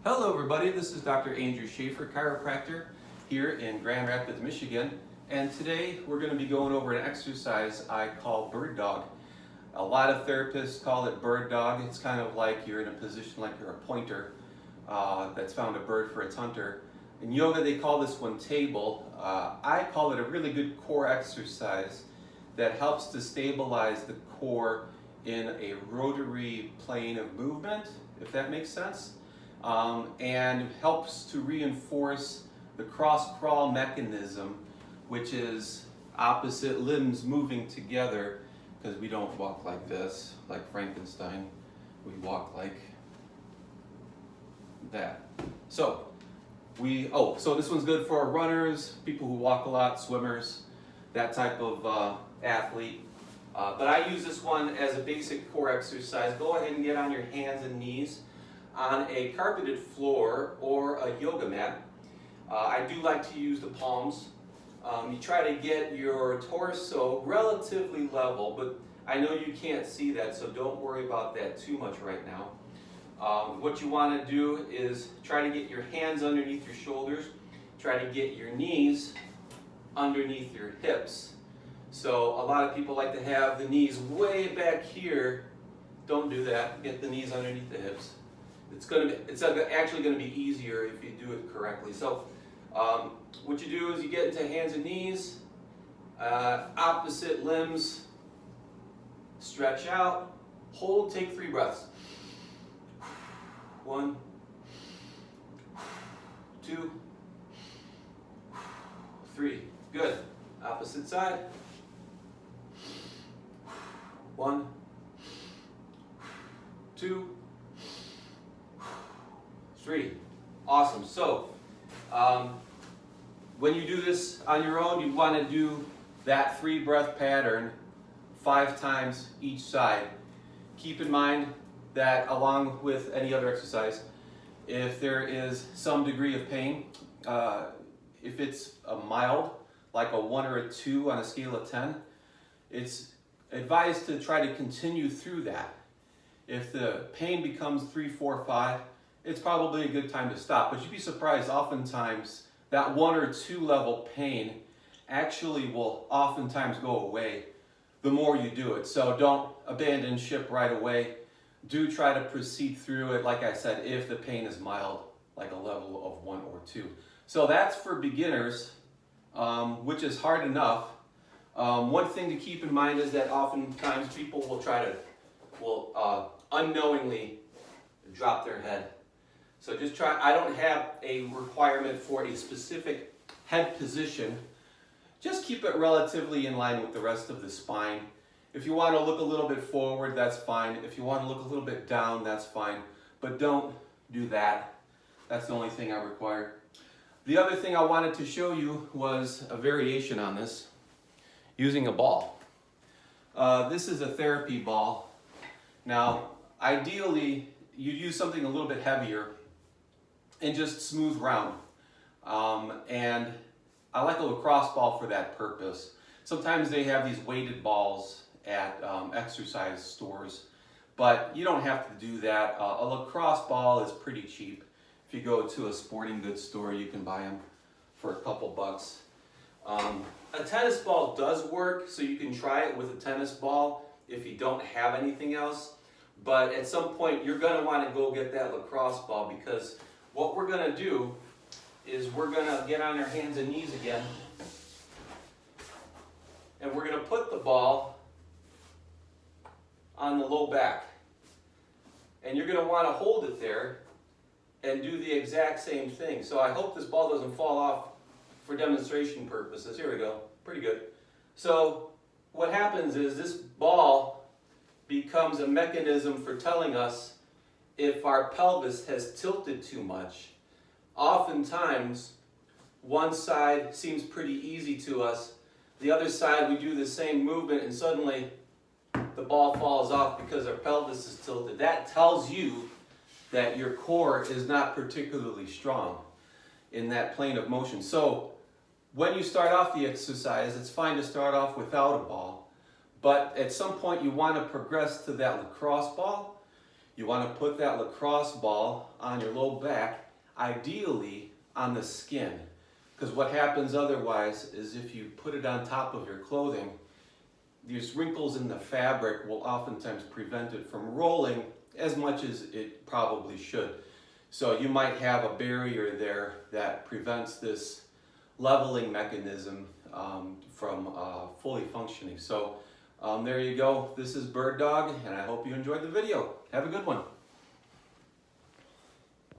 Hello everybody, this is Dr. Andrew Schafer, chiropractor here in Grand Rapids, Michigan. And today we're going to be going over an exercise I call bird dog. A lot of therapists call it bird dog. It's kind of like you're in a position like you're a pointer that's found a bird for its hunter. In yoga they call this one table. I call it a really good core exercise that helps to stabilize the core in a rotary plane of movement, if that makes sense. And helps to reinforce the cross-crawl mechanism, which is opposite limbs moving together, because we don't walk like this, like Frankenstein. We walk like that. So this one's good for runners, people who walk a lot, swimmers, that type of athlete. But I use this one as a basic core exercise. Go ahead and get on your hands and knees on a carpeted floor or a yoga mat. I do like to use the palms. You try to get your torso relatively level, but I know you can't see that, so don't worry about that too much right now. What you want to do is try to get your hands underneath your shoulders, try to get your knees underneath your hips. So a lot of people like to have the knees way back here. Don't do that. Get the knees underneath the hips. It's actually going to be easier if you do it correctly. So what you do is you get into hands and knees, opposite limbs, stretch out, hold, take 3 breaths. 1, 2, 3. Good. Opposite side. 1, 2, 3. Awesome. So, when you do this on your own, you want to do that 3-breath pattern 5 times each side. Keep in mind that along with any other exercise, if there is some degree of pain, if it's a mild, like a 1 or a 2 on a scale of 10, it's advised to try to continue through that. If the pain becomes 3, 4, 5, it's probably a good time to stop. But you'd be surprised, oftentimes that 1 or 2 level pain actually will oftentimes go away the more you do it. So don't abandon ship right away. Do try to proceed through it, like I said, if the pain is mild, like a level of 1 or 2. So that's for beginners, which is hard enough. One thing to keep in mind is that oftentimes people will unknowingly drop their head. So just try. I don't have a requirement for a specific head position. Just keep it relatively in line with the rest of the spine. If you want to look a little bit forward, that's fine. If you want to look a little bit down, that's fine. But don't do that. That's the only thing I require. The other thing I wanted to show you was a variation on this using a ball. This is a therapy ball. Now, ideally, you'd use something a little bit heavier and just smooth round. And I like a lacrosse ball for that purpose. Sometimes they have these weighted balls at exercise stores, but you don't have to do that. A lacrosse ball is pretty cheap. If you go to a sporting goods store, you can buy them for a couple bucks. A tennis ball does work, so you can try it with a tennis ball if you don't have anything else. But at some point, you're going to want to go get that lacrosse ball, because what we're going to do is we're going to get on our hands and knees again, and we're going to put the ball on the low back. And you're going to want to hold it there and do the exact same thing. So I hope this ball doesn't fall off for demonstration purposes. Here we go. Pretty good. So what happens is this ball becomes a mechanism for telling us if our pelvis has tilted too much. Oftentimes, one side seems pretty easy to us. The other side, we do the same movement and suddenly the ball falls off because our pelvis is tilted. That tells you that your core is not particularly strong in that plane of motion. So when you start off the exercise, it's fine to start off without a ball. But at some point you want to progress to that lacrosse ball. You want to put that lacrosse ball on your low back, ideally on the skin. Because what happens otherwise is if you put it on top of your clothing, these wrinkles in the fabric will oftentimes prevent it from rolling as much as it probably should. So you might have a barrier there that prevents this leveling mechanism from fully functioning. So there you go. This is Bird Dog, and I hope you enjoyed the video. Have a good one.